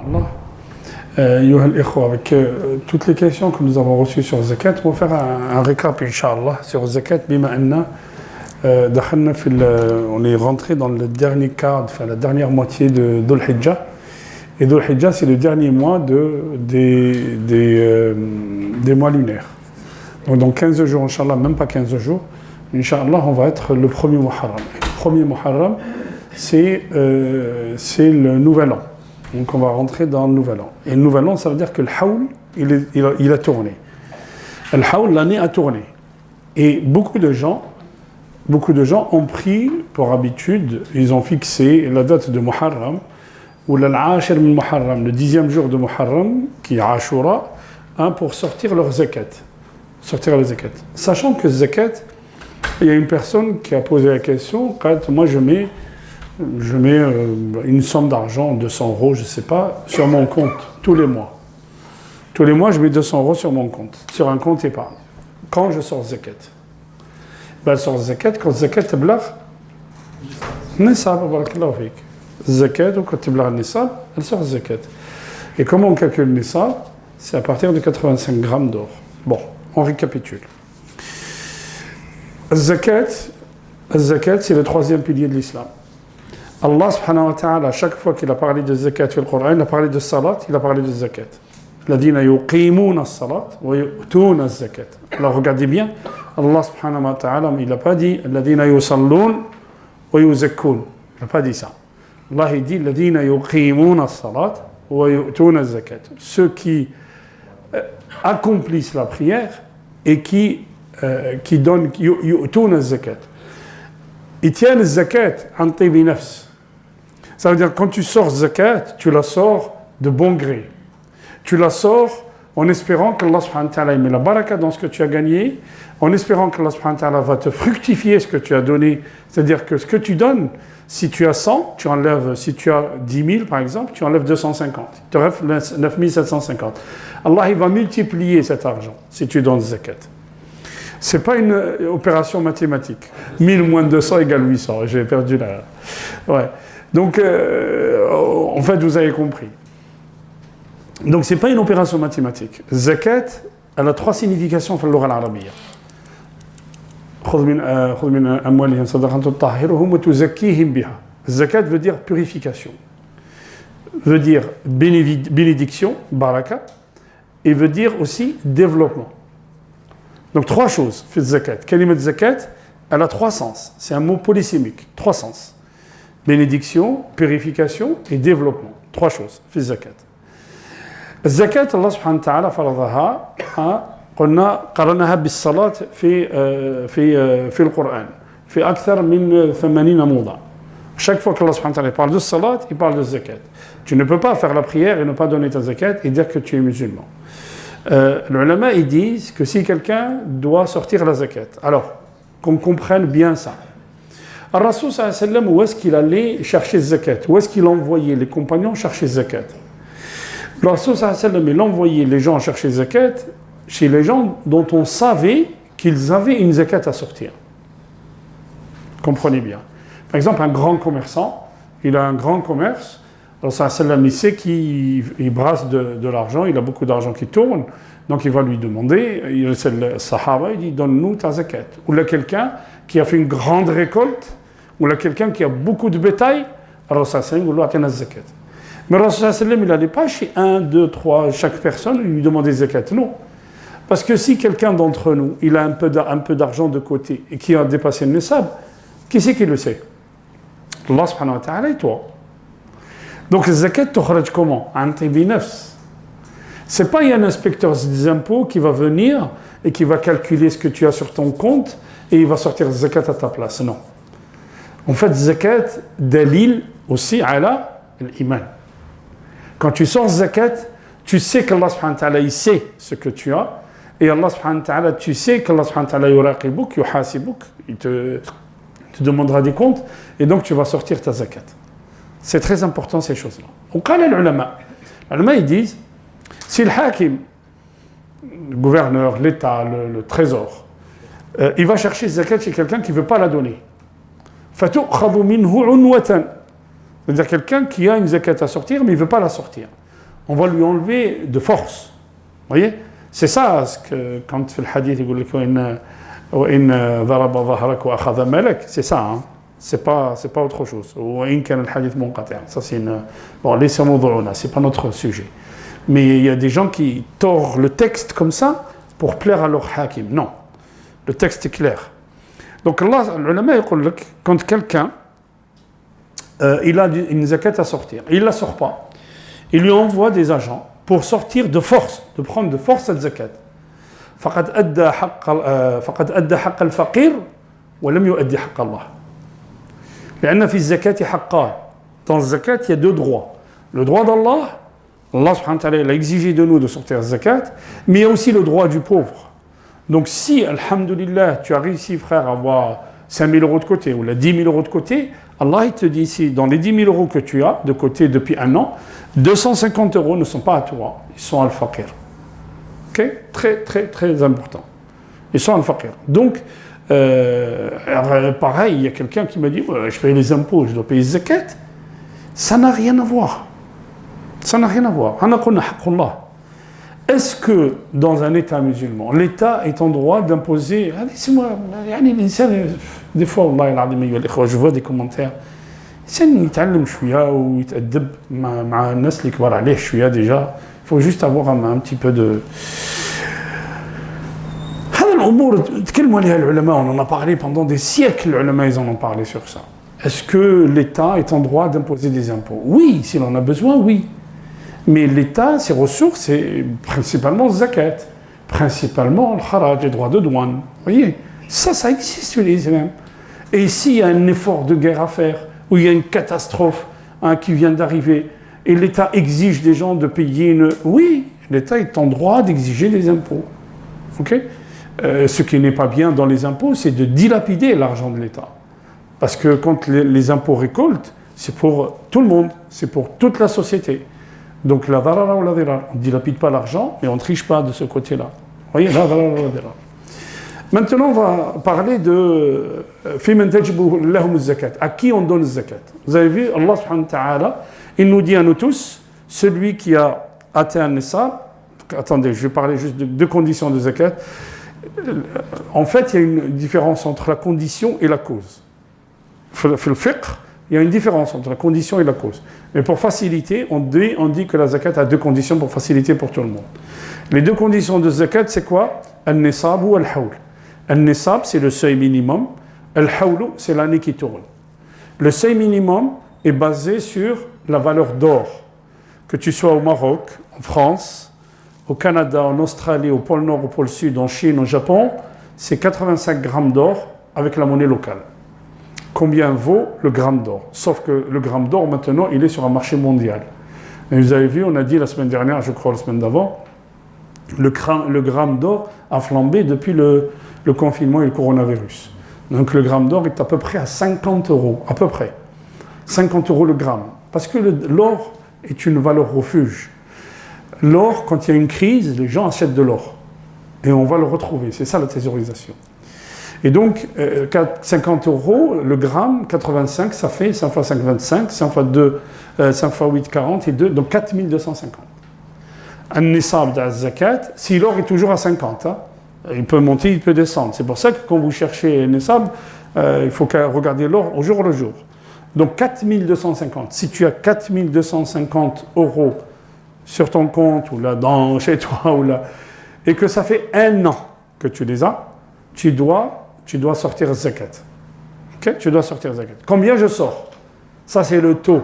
Inch'Allah. Avec toutes les questions que nous avons reçues sur Zakat, on va faire un récap, Inch'Allah, sur Zakat. On est rentré dans le dernier quart, enfin la dernière moitié de Dhul Hijjah. Et Dhul Hijjah, c'est le dernier mois des mois lunaires. Donc dans 15 jours, Inch'Allah, même pas 15 jours, Inch'Allah, on va être le premier Muharram. Et le premier Muharram, c'est le nouvel an. Donc on va rentrer dans le nouvel an. Et le nouvel an, ça veut dire que le Haoul, il a tourné. Le Haoul, l'année a tourné. Et beaucoup de gens ont pris pour habitude, ils ont fixé la date de Muharram, ou l'Ashir min Muharram, le 10e jour de Muharram, qui est Ashura, pour sortir leur zakat. Sortir la zakat. Sachant que zakat, il y a une personne qui a posé la question, quand moi je mets une somme d'argent, 200 €, je ne sais pas, sur mon compte, tous les mois. Tous les mois, je mets 200 € sur mon compte, sur un compte épargne. Quand je sors zakat, elle sort zakat quand zakat tablar nisab, barakallahu fik. Zakat, ou quand tablar nisab, elle sort zakat. Et comment on calcule nisab? C'est à partir de 85 grammes d'or. Bon, on récapitule. Zakat, c'est le troisième pilier de l'islam. Allah subhanahu wa ta'ala, à chaque fois qu'il a parlé de zakat dans le Coran, il a parlé de salat, il a parlé de zakat. الذين يقيمون الصلاة ويؤتون الزكاة. Alors regardez bien, Allah subhanahu wa ta'ala, il n'a pas dit الذين يصلون ويزكون. Il n'a pas dit ça. Allah il dit الذين يقيمون الصلاة ويؤتون الزكاة. Ceux qui accomplissent la prière et qui donnent يؤتون الزكاة. Ils tiennent zakat an tibi nafs. Ça veut dire quand tu sors zakat, tu la sors de bon gré. Tu la sors en espérant qu'Allah subhanahu wa ta'ala met la baraka dans ce que tu as gagné, en espérant qu'Allah subhanahu wa ta'ala va te fructifier ce que tu as donné. C'est-à-dire que ce que tu donnes, si tu as 100, tu enlèves, si tu as 10 000 par exemple, tu enlèves 250. Il te reste 9 750. Allah il va multiplier cet argent si tu donnes zakat. Ce n'est pas une opération mathématique. 1000 moins 200 égale 800. J'ai perdu la... Ouais. Donc, en fait, vous avez compris. Donc, ce n'est pas une opération mathématique. Zakat, elle a 3 significations dans l'oral arabia. Zakat veut dire purification, veut dire bénédiction, baraka, et veut dire aussi développement. Donc 3 choses, fait zakat. Kalimat zakat, elle a 3 sens. C'est un mot polysémique, 3 sens. Bénédiction, purification et développement. 3 choses, fait zakat. الزكاة الله سبحانه وتعالى فرضها قلنا قرنها بالصلاة في القرآن في أكثر من 80 موضع. Chaque fois que Allah subhanahu wa ta'ala parle de salat, il parle de zakat. Tu ne peux pas faire la prière et ne pas donner ta zakat et dire que tu es musulman. Les ulama ils disent que si quelqu'un doit sortir la zakat, alors qu'on comprenne bien ça. Ar-Rasoul sallallahu alayhi wa sallam, où est-ce qu'il allait chercher zakat? Où est-ce qu'il envoyait les compagnons chercher zakat? Le Rasoul sallallahu alayhi wa sallam, il envoyait les gens chercher zakat chez les gens dont on savait qu'ils avaient une zakat à sortir. Comprenez bien. Par exemple, un grand commerçant, il a un grand commerce. Alors, il sait qu'il brasse de l'argent, il a beaucoup d'argent qui tourne, donc il va lui demander, c'est le Sahaba, il dit donne-nous ta zakat. Ou là, quelqu'un qui a fait une grande récolte, ou là, quelqu'un qui a beaucoup de bétail, alors ça, c'est une zakat. Mais Rasul il n'allait pas chez 1, 2, 3, chaque personne, lui demander zakat. Non. Parce que si quelqu'un d'entre nous, il a un peu d'argent de côté et qui a dépassé le nisab, qui c'est qui le sait? Allah subhanahu wa ta'ala et toi. Donc, la zakat, tu kharaj comment? An tibi nafs. C'est pas un inspecteur des impôts qui va venir et qui va calculer ce que tu as sur ton compte et il va sortir zakat à ta place. Non. En fait, zakat, dalil aussi ala l'iman. Quand tu sors zakat, tu sais qu'Allah subhanahu wa ta'ala, il sait ce que tu as. Et Allah subhanahu wa ta'ala, tu sais qu'Allah subhanahu wa ta'ala, yuraqibuk, yuhasibuk, il te demandera des comptes. Et donc, tu vas sortir ta zakat. C'est très important ces choses-là. On connaît les ulama. Les ulama, ils disent, si le hakim, le gouverneur, l'État, le trésor, il va chercher zakat chez quelqu'un qui ne veut pas la donner. فَتُؤْخَذُ مِنْهُ عُنْوَةً. C'est-à-dire quelqu'un qui a une zakat à sortir, mais il ne veut pas la sortir. on va lui enlever de force. Vous voyez? C'est ça, ce que, quand le hadith dit c'est ça, hein? C'est pas autre chose. Ça, c'est une. Bon, laissez-moi, c'est pas notre sujet. Mais il y a des gens qui tordent le texte comme ça pour plaire à leur hakim. Non, le texte est clair. Donc, Allah, quand quelqu'un il a une zakat à sortir, il ne la sort pas, il lui envoie des agents pour sortir de force, de prendre de force cette zakat. فقد أدى حق الفقير ولم يؤدي حق الله. لأن في الزكاة حقان. Dans la zakat, il y a deux droits. Le droit d'Allah, Allah subhanahu wa ta'ala, il a exigé de nous de sortir la zakat, mais il y a aussi le droit du pauvre. Donc si, alhamdoulilah, tu as réussi, frère, à avoir 5 000 euros de côté ou 10 000 euros de côté, Allah il te dit ici, dans les 10 000 euros que tu as de côté depuis un an, 250 euros ne sont pas à toi, ils sont à al-faqir. Ok? Très, très, très important. Ils sont à al-faqir. Donc, pareil, il y a quelqu'un qui m'a dit, ouais, je paye les impôts, je dois payer zakat. Ça n'a rien à voir. Ça n'a rien à voir. Est-ce que dans un État musulman, l'État est en droit d'imposer... Des fois, je vois des commentaires. Il faut juste avoir un petit peu de... On en a parlé pendant des siècles, les ulama, ils en ont parlé sur ça. Est-ce que l'État est en droit d'imposer des impôts? Oui, s'il en a besoin, oui. Mais l'État, ses ressources, c'est principalement zakat, principalement le kharaj, les droits de douane. Vous voyez, ça existe chez les imams. Et s'il y a un effort de guerre à faire, ou il y a une catastrophe qui vient d'arriver, et l'État exige des gens de payer une... Oui, l'État est en droit d'exiger des impôts. Ok? Ce qui n'est pas bien dans les impôts, c'est de dilapider l'argent de l'État. Parce que quand les impôts récoltent, c'est pour tout le monde, c'est pour toute la société. Donc la darara ou la dirar, on ne dilapide pas l'argent, mais on ne triche pas de ce côté-là. Vous voyez, la darara ou la dirar. Maintenant, on va parler de à qui on donne le zakat. Vous avez vu, Allah subhanahu wa ta'ala, il nous dit à nous tous, celui qui a atteint un nisab, attendez, je vais parler juste de deux conditions de zakat. En fait, il y a une différence entre la condition et la cause. Le fiqh, il y a une différence entre la condition et la cause. Mais pour faciliter, on dit que la zakat a deux conditions pour faciliter pour tout le monde. Les deux conditions de zakat, c'est quoi? Al-nisab ou al-hawl. Al-nisab, c'est le seuil minimum. Al-hawl, c'est l'année qui tourne. Le seuil minimum est basé sur la valeur d'or. Que tu sois au Maroc, en France, au Canada, en Australie, au pôle Nord, au pôle Sud, en Chine, au Japon, c'est 85 grammes d'or avec la monnaie locale. Combien vaut le gramme d'or? Sauf que le gramme d'or, maintenant, il est sur un marché mondial. Et vous avez vu, on a dit la semaine dernière, je crois la semaine d'avant, le gramme d'or a flambé depuis le confinement et le coronavirus. Donc le gramme d'or est à peu près à 50 euros, à peu près. 50 euros le gramme. Parce que l'or est une valeur refuge. L'or, quand il y a une crise, les gens achètent de l'or. Et on va le retrouver. C'est ça la thésaurisation. Et donc, 50 euros, le gramme, 85, ça fait 5 fois 5, 25, 5 fois 2, 5 fois 8, 40, et 2, donc 4250. Un nisab de zakat, si l'or est toujours à 50, hein, il peut monter, il peut descendre. C'est pour ça que quand vous cherchez un nisab, il faut regarder l'or au jour le jour. Donc 4250. Si tu as 4250 euros sur ton compte, ou là, chez toi, ou là, et que ça fait un an que tu les as, tu dois sortir zakat. Ok? Tu dois sortir zakat. Combien je sors? Ça, c'est le taux.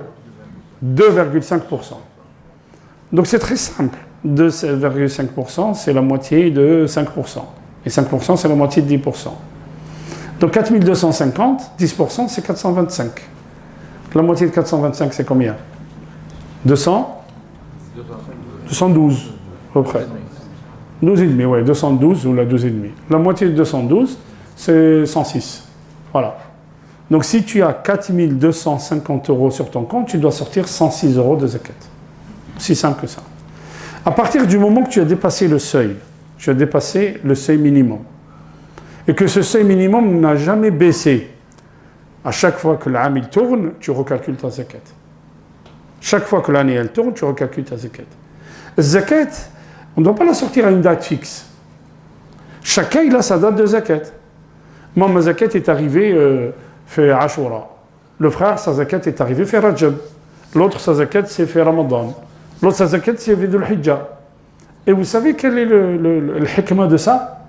2,5%. Donc, c'est très simple. 2,5%, c'est la moitié de 5%. Et 5%, c'est la moitié de 10%. Donc, 4250, 10%, c'est 425. La moitié de 425, c'est combien? 200? 212, à peu près. 12,5, oui, 212 ou la 12,5. La moitié de 212, c'est 106. Voilà. Donc si tu as 4250 euros sur ton compte, tu dois sortir 106 euros de zakat. Aussi simple que ça. À partir du moment que tu as dépassé le seuil, tu as dépassé le seuil minimum, et que ce seuil minimum n'a jamais baissé, à chaque fois que l'année tourne, tu recalcules ta zakat. Chaque fois que l'année elle tourne, tu recalcules ta zakat. Zakat, on ne doit pas la sortir à une date fixe. Chacun il a sa date de zakat. Moi, ma zakat est arrivée fait Ashura. Le frère, sa zakat est arrivée fait Rajab. L'autre, sa zakat, c'est fait Ramadan. L'autre, sa zakat, c'est fait Dhul Hijjah. Et vous savez quel est le hikmah de ça?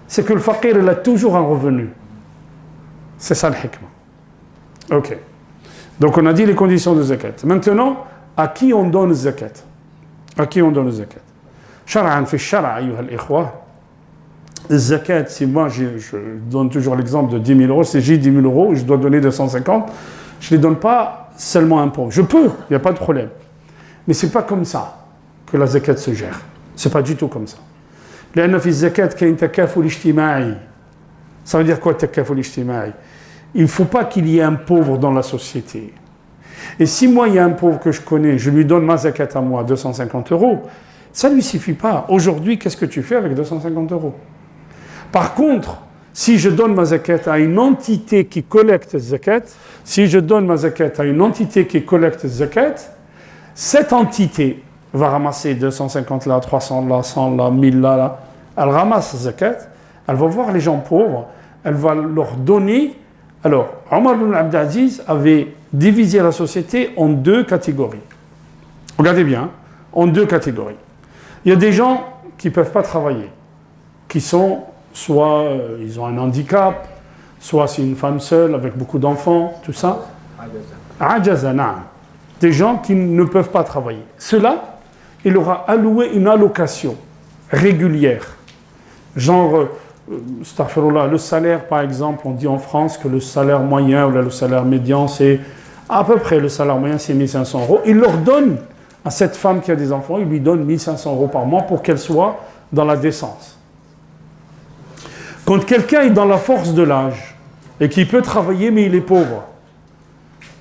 C'est que le faqir, il a toujours un revenu. C'est ça le hikmah. Ok. Donc on a dit les conditions de zakat. Maintenant, à qui on donne le zakat? À qui on donne le zakat? Shar'an fi shara' ayyuha al-ikhwa. Le zakat, si moi je donne toujours l'exemple de 10 000 euros, si j'ai 10 000 euros, je dois donner 250, je ne les donne pas seulement à un pauvre. Je peux, il n'y a pas de problème. Mais ce n'est pas comme ça que la zakat se gère. Ce n'est pas du tout comme ça. لأن في الزكاة كاين تكافل اجتماعي. Ça veut dire quoi تكافل اجتماعي? Il ne faut pas qu'il y ait un pauvre dans la société. Et si moi, il y a un pauvre que je connais, je lui donne ma zakat à moi, 250 euros, ça ne lui suffit pas. Aujourd'hui, qu'est-ce que tu fais avec 250 euros? Par contre, si je donne ma zakat à une entité qui collecte zakat, si je donne ma zakat à une entité qui collecte zakat, cette entité va ramasser 250 là, 300 là, 100 là, 1000 là, elle ramasse zakat, elle va voir les gens pauvres, elle va leur donner. Alors, Omar ibn Abdelaziz avait divisé la société en deux catégories. Regardez bien, en deux catégories. Il y a des gens qui ne peuvent pas travailler, qui sont soit ils ont un handicap, soit c'est une femme seule avec beaucoup d'enfants, tout ça. Ajazana. Des gens qui ne peuvent pas travailler. Cela, il aura alloué une allocation régulière. Genre, le salaire, par exemple, on dit en France que le salaire moyen ou le salaire médian, c'est à peu près le salaire moyen, c'est 1 500 euros. Il leur donne à cette femme qui a des enfants, il lui donne 1 500 euros par mois pour qu'elle soit dans la décence. Quand quelqu'un est dans la force de l'âge et qui peut travailler mais il est pauvre,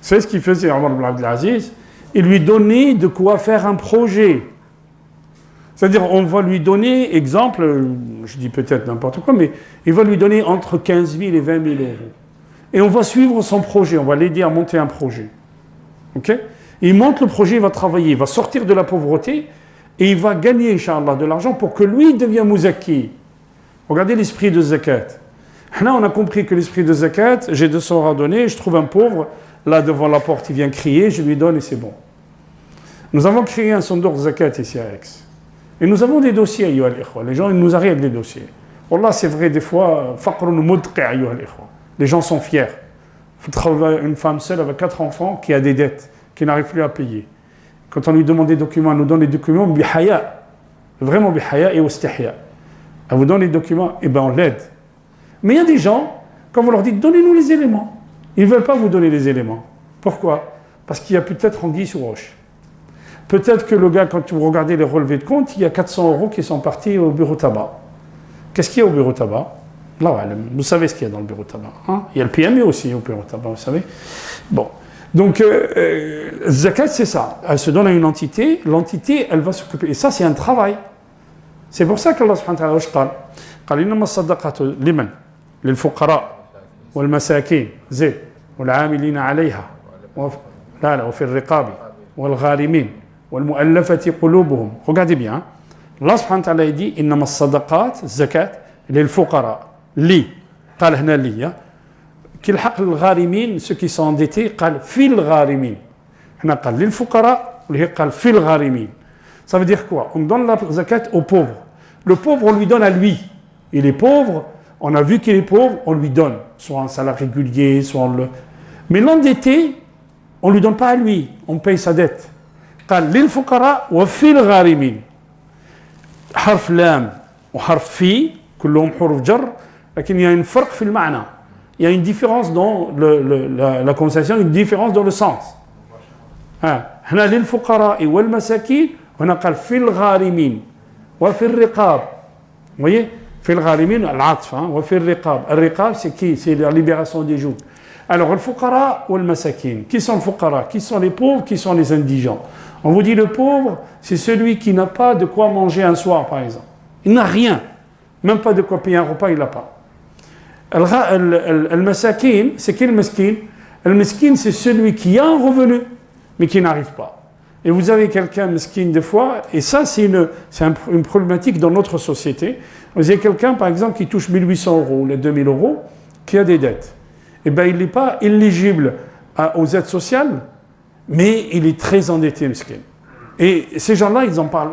c'est ce qu'il faisait Omar ibn Abdelaziz, il lui donnait de quoi faire un projet. C'est-à-dire, on va lui donner, exemple, je dis peut-être n'importe quoi, mais il va lui donner entre 15 000 et 20 000 euros. Et on va suivre son projet, on va l'aider à monter un projet. Ok? Il monte le projet, il va travailler, il va sortir de la pauvreté et il va gagner, Inch'Allah, de l'argent pour que lui devienne mouzaki. Regardez l'esprit de zakat. Là, on a compris que l'esprit de zakat, j'ai 200 euros à donner, je trouve un pauvre, là devant la porte, il vient crier, je lui donne et c'est bon. Nous avons créé un sondour zakat ici à Aix. Et nous avons des dossiers, ayyuha al-ikhwa. Les gens, ils nous arrivent des dossiers. Wallah, c'est vrai, des fois, faqrun mudqi, ayyuha al-ikhwa. Les gens sont fiers. Il faut trouver une femme seule avec 4 enfants qui a des dettes, qui n'arrive plus à payer. Quand on lui demande des documents, elle nous donne les documents, bihaya. Vraiment bihaya et ostihya. Elle vous donne les documents, et bien on l'aide. Mais il y a des gens, quand vous leur dites, donnez-nous les éléments, ils ne veulent pas vous donner les éléments. Pourquoi? Parce qu'il y a peut-être anguille sous roche. Peut-être que le gars, quand vous regardez les relevés de compte, il y a 400 euros qui sont partis au bureau tabac. Qu'est-ce qu'il y a au bureau tabac? Là, vous savez ce qu'il y a dans le bureau tabac. Hein? Il y a le PME aussi au bureau tabac, vous savez. Bon. Donc, zakat, c'est ça. Elle se donne à une entité, l'entité, elle va s'occuper. Et ça, c'est un travail. C'est pour ça qu'Allah subhanahu wa ta'ala قال إنما الصدقات لمن للفقراء والمساكين زين والعاملين عليها وفي الرقاب والغارمين والمؤلفة قلوبهم. Regardez bien. Allah subhanahu wa ta'ala dit إنما الصدقات الزكاة للفقراء لي قال هنا لي كي الحق الغارمين ceux qui sont endettés قال في الغارمين هنا قال للفقراء وهي قال في الغارمين. Ça veut dire quoi? On donne la zakat aux pauvres. Le pauvre, on lui donne à lui. Il est pauvre, on a vu qu'il est pauvre, on lui donne. Soit un salaire régulier, soit on le... Mais l'endetté, on ne lui donne pas à lui, on paye sa dette. قال للفقراء وفي الغارمين. حرف لام وحرف في كلهم حروف جر لكن il y a une فرق في المعنى. Il y a une différence dans la conversation, une différence dans le sens. هنا للفقراء والمساكين هنا قال في الغارمين وفي الرقاب. Vous voyez, في الغارمين العطف وفي الرقاب. الرقاب c'est qui? C'est la libération des jougs. Alors الفقراء والمساكين. Qui sont les fuqara? Qui sont les pauvres? Qui sont les indigents? On vous dit le pauvre, c'est celui qui n'a pas de quoi manger un soir par exemple. Il n'a rien, même pas de quoi payer un repas, il n'a pas. المساكين, c'est qui le meskin? Le meskin, c'est celui qui a un revenu mais qui n'arrive pas. et vous avez quelqu'un mesquine des fois, et ça c'est une problématique dans notre société. Vous avez quelqu'un par exemple qui touche 1800 euros ou les 2000 euros, qui a des dettes. Eh bien il n'est pas éligible aux aides sociales, mais il est très endetté mesquine. Et ces gens-là,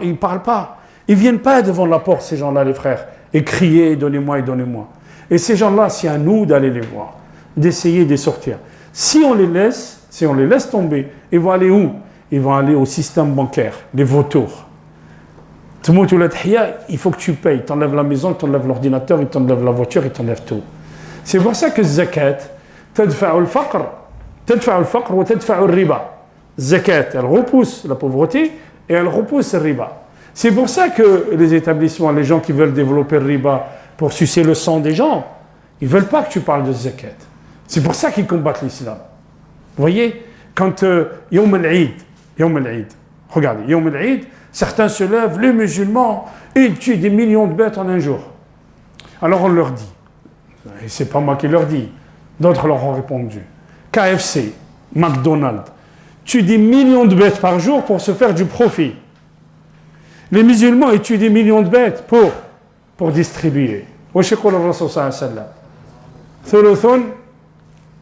ils parlent pas. Ils viennent pas devant la porte, ces gens-là, les frères, et crier, donnez-moi et donnez-moi. Et ces gens-là, c'est à nous d'aller les voir, d'essayer de les sortir. Si on les laisse tomber, ils vont aller où? Ils vont aller au système bancaire, les vautours. Il faut que tu payes. Ils t'enlèvent la maison, ils t'enlèvent l'ordinateur, ils t'enlèvent la voiture, ils t'enlèvent tout. C'est pour ça que zakat, تدفع الفقر وتدفع الربا. Zakat, elle repousse la pauvreté et elle repousse le riba. C'est pour ça que les établissements, les gens qui veulent développer le riba pour sucer le sang des gens, ils ne veulent pas que tu parles de zakat. C'est pour ça qu'ils combattent l'islam. Vous voyez, quand Yom al-Eid, regardez, Yom al-Eid, certains se lèvent, les musulmans, et ils tuent des millions de bêtes en un jour. Alors on leur dit, et c'est pas moi qui leur dis, d'autres leur ont répondu, KFC, McDonald's, tuent des millions de bêtes par jour pour se faire du profit. Les musulmans, ils tuent des millions de bêtes pour distribuer. Wesh yaqul ar-Rasul sallallahu alayhi wa sallam.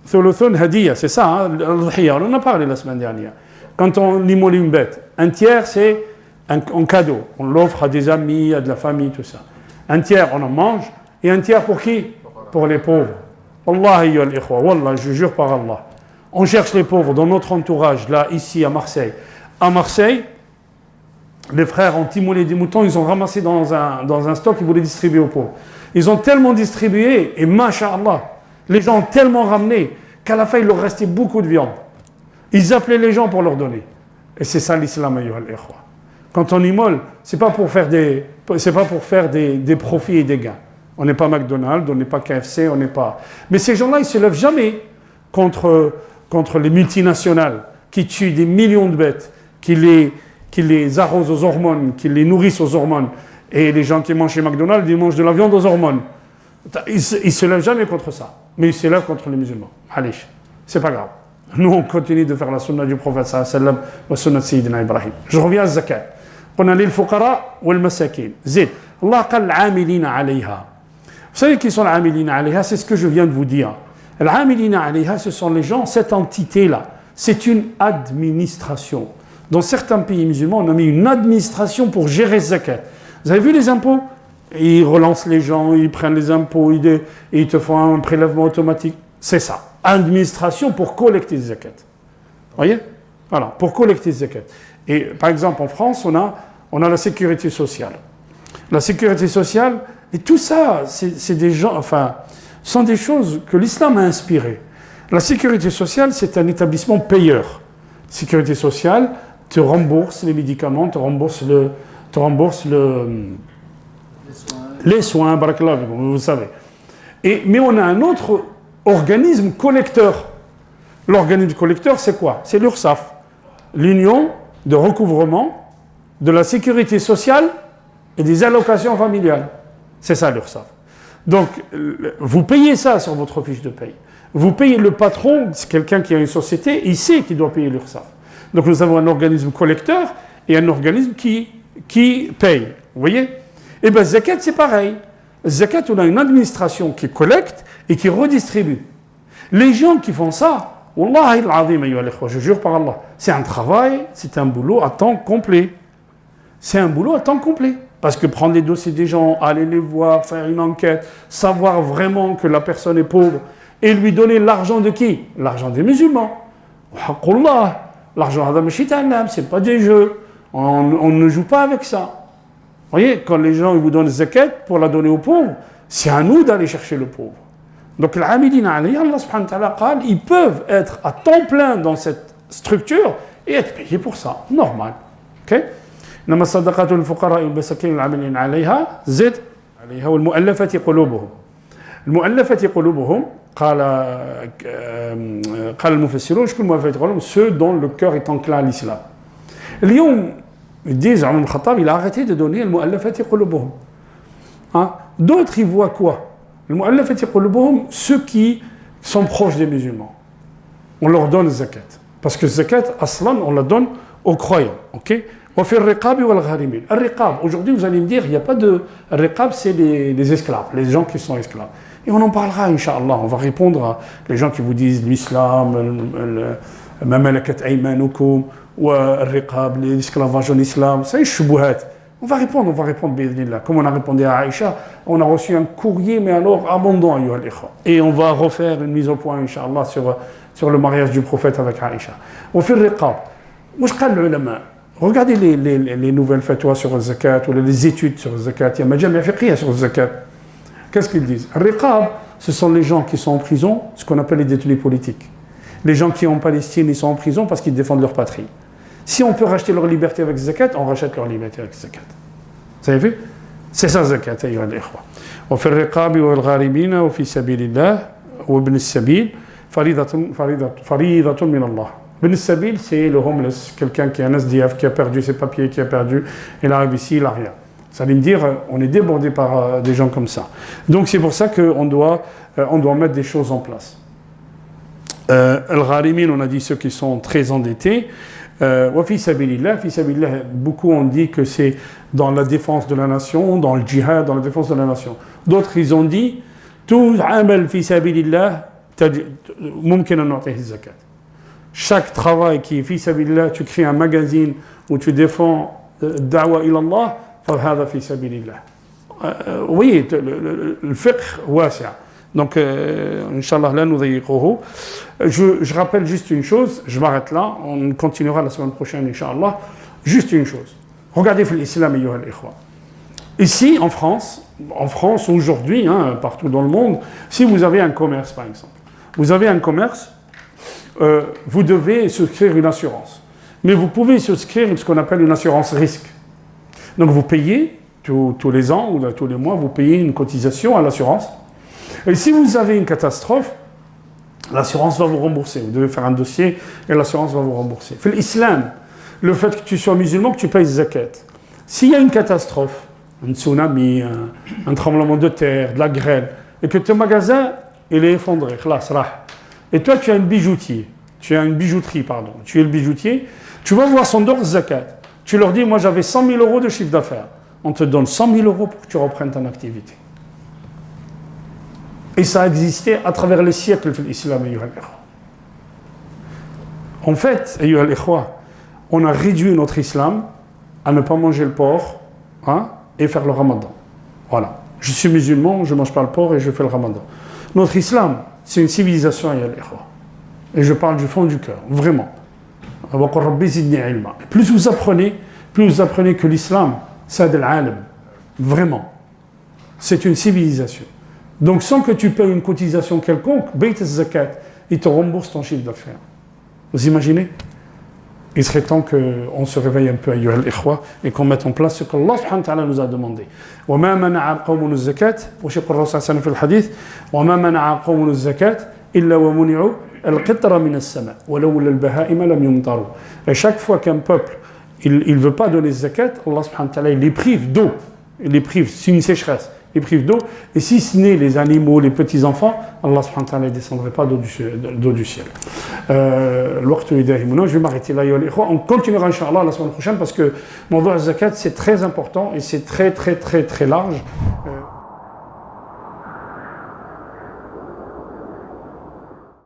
Thuluthun hadiya, c'est ça, hein, on en a parlé la semaine dernière. Quand on immole une bête, un tiers c'est un cadeau. On l'offre à des amis, à de la famille, tout ça. Un tiers on en mange, et un tiers pour qui? Pour les pauvres. Wallahi ya al-ikhwa, wallah, je jure par Allah. On cherche les pauvres dans notre entourage, là, ici, à Marseille. À Marseille, les frères ont immolé des moutons, ils ont ramassé dans un stock, ils voulaient distribuer aux pauvres. Ils ont tellement distribué, et masha'Allah, les gens ont tellement ramené, qu'à la fin, il leur restait beaucoup de viande. Ils appelaient les gens pour leur donner. Et c'est ça l'islam, ayyuha al-ikhwa. Quand on immole, c'est pas pour faire des profits et des gains. On n'est pas McDonald's, on n'est pas KFC, on n'est pas... Mais ces gens-là, ils ne se lèvent jamais contre les multinationales qui tuent des millions de bêtes, qui les arrosent aux hormones, qui les nourrissent aux hormones. Et les gens qui mangent chez McDonald's, ils mangent de la viande aux hormones. Ils ne se lèvent jamais contre ça. Mais ils se lèvent contre les musulmans. Allez, c'est pas grave. Nous, on continue de faire la sunna du prophète sallallahu alayhi wa sallam, la sunna de Sayyidina Ibrahim. Je reviens à zakat. On a les fuqara ou les masakin. Zid. Allah qal l'amilina alayha. Vous savez qui sont les amilina alayha? C'est ce que je viens de vous dire. L'amilina alayha, ce sont les gens, cette entité-là. C'est une administration. Dans certains pays musulmans, on a mis une administration pour gérer zakat. Vous avez vu les impôts? Ils relancent les gens, ils prennent les impôts, et ils te font un prélèvement automatique. C'est ça. Administration pour collecter les zakat. Vous voyez? Voilà, pour collecter les zakat. Et par exemple, en France, on a la sécurité sociale. La sécurité sociale, et tout ça, c'est des gens, enfin, sont des choses que l'islam a inspirées. La sécurité sociale, c'est un établissement payeur. Sécurité sociale te rembourse les médicaments, te rembourse les soins, barakallah, vous savez. Mais on a un autre organisme collecteur. L'organisme collecteur, c'est quoi? C'est l'URSSAF, l'Union de recouvrement de la sécurité sociale et des allocations familiales. C'est ça l'URSSAF. Donc, vous payez ça sur votre fiche de paye. Vous payez le patron, c'est quelqu'un qui a une société, il sait qu'il doit payer l'URSSAF. Donc, nous avons un organisme collecteur et un organisme qui paye. Vous voyez? Et bien, zakat, c'est pareil. Zakat, on a une administration qui collecte et qui redistribue. Les gens qui font ça, Wallahi al-azim, je jure par Allah, c'est un travail, c'est un boulot à temps complet. C'est un boulot à temps complet. Parce que prendre les dossiers des gens, aller les voir, faire une enquête, savoir vraiment que la personne est pauvre, et lui donner l'argent de qui? L'argent des musulmans. L'argent de c'est pas des jeux. On ne joue pas avec ça. Vous voyez, quand les gens ils vous donnent zakat pour la donner aux pauvres, c'est à nous d'aller chercher le pauvre. Donc, l'amilina alayha, Allah subhanahu wa ta'ala qal, ils peuvent être à temps plein dans cette structure et être payés pour ça. Normal. Ok? إنما الصدقات للفقراء والمساكين والعاملين عليها زد عليها والمؤلفة قلوبهم. المؤلفة قلوبهم قال المفسرون شكون المؤلفة قلوبهم ceux dont le cœur est enclin à l'islam. اليوم ils disent Omar ibn Khattab il a arrêté de donner المؤلفة قلوبهم. D'autres ils voient quoi? المؤلفة قلوبهم ceux qui sont proches des musulmans. On leur donne zakat parce que zakat aslan on la donne aux croyants. Ok? Aujourd'hui, vous allez me dire, il n'y a pas de... Al-riqab, c'est les esclaves, les gens qui sont esclaves. Et on en parlera, Inch'Allah. On va répondre à les gens qui vous disent l'islam, ma malakat aymanukum, ou al-riqab, l'esclavage en islam. C'est shubuhat. On va répondre, bi'idhnillah. Comme on a répondu à Aïcha, on a reçu un courrier, mais alors abondant, ayyuha al-ikhwa. Et on va refaire une mise au point, Inch'Allah, sur le mariage du prophète avec Aïcha. Au fil riqab, moi je parle de l'ulama. Regardez les nouvelles fatwas sur le zakat ou les études sur le zakat. Il y a majami' fiqhiyya sur le zakat. Qu'est-ce qu'ils disent? Riqab, ce sont les gens qui sont en prison, ce qu'on appelle les détenus politiques. Les gens qui en Palestine, ils sont en prison parce qu'ils défendent leur patrie. Si on peut racheter leur liberté avec zakat, on rachète leur liberté avec zakat. Vous avez vu? C'est ça zakat, ayyuha al-ikhwa. Wa fi al-riqab wa al-gharibin wa fi sabilillah wa ibn as-sabil faridatun min Allah. Ibn as-sabil, c'est le homeless, quelqu'un qui est un SDF, qui a perdu ses papiers, qui a perdu, il arrive ici, il n'a rien. Ça veut dire, on est débordé par des gens comme ça. Donc c'est pour ça qu'on doit mettre des choses en place. Al-Gharimin, on a dit ceux qui sont très endettés. Wa fi sabilillah, beaucoup ont dit que c'est dans la défense de la nation, dans le djihad, dans la défense de la nation. D'autres, ils ont dit, tout amal fi sabilillah, mumkin an nu'tihi zakat. Chaque travail qui est fi sabilillah, tu crées un magazine où tu défends da'wa ila Allah, فهذا في سبيل الله. Vous voyez, le fiqh wasi'. Donc, Inch'Allah, là, nous dayiquhu. Je rappelle juste une chose, je m'arrête là, on continuera la semaine prochaine, Inch'Allah. Juste une chose. Regardez l'islam, ayyuha al-ikhwa. Ici, en France aujourd'hui, partout dans le monde, si vous avez un commerce, par exemple, vous avez un commerce, vous devez souscrire une assurance. Mais vous pouvez souscrire ce qu'on appelle une assurance risque. Donc vous payez tous les ans ou tous les mois, vous payez une cotisation à l'assurance. Et si vous avez une catastrophe, l'assurance va vous rembourser. Vous devez faire un dossier et l'assurance va vous rembourser. Fait l'islam, le fait que tu sois musulman, que tu payes zakat. S'il y a une catastrophe, un tsunami, un tremblement de terre, de la grêle, et que ton magasin il est effondré, et toi tu as une bijouterie, tu es le bijoutier, tu vas voir son dor zakat. Tu leur dis, moi j'avais 100 000 euros de chiffre d'affaires. On te donne 100 000 euros pour que tu reprennes ton activité. Et ça a existé à travers les siècles de l'islam, ayyuha al-ikhwa. En fait, ayyuha al-ikhwa, on a réduit notre islam à ne pas manger le porc et faire le ramadan. Voilà. Je suis musulman, je ne mange pas le porc et je fais le ramadan. Notre islam, c'est une civilisation, ayyuha al-ikhwa. Et je parle du fond du cœur, vraiment. Plus vous apprenez que l'islam, c'est de l'alim. Vraiment. C'est une civilisation. Donc sans que tu payes une cotisation quelconque, Bayt al-Zakat, il te rembourse ton chiffre d'affaires. Vous imaginez? Il serait temps qu'on se réveille un peu, ayyuha al-ikhwa, et qu'on mette en place ce qu'Allah subhanahu wa ta'ala nous a demandé. وَمَا مَنَعَ قَوْمٌ الزَّكَاةِ وشيخ الرسول صلى الله عليه وسلم في الحديث وَمَا مَنَعَ قَوْمٌ الزَّكَاةِ إِلَّا وَمُنِعُوا الْقِطْرَ مِنَ السَّمَاءِ وَلَوْلَا الْبَهَائِمَ لَمْ يُمْطَرُوا. Et chaque fois qu'un peuple il ne veut pas donner zakat, Allah subhanahu wa ta'ala il les prive d'eau, c'est une sécheresse, il les prive d'eau, et si ce n'est les animaux, les petits-enfants, Allah subhanahu wa ta'ala ne descendrait pas d'eau du ciel. Je vais m'arrêter là, on continuera Inch'Allah la semaine prochaine parce que mon zakat c'est très important et c'est très très très très large.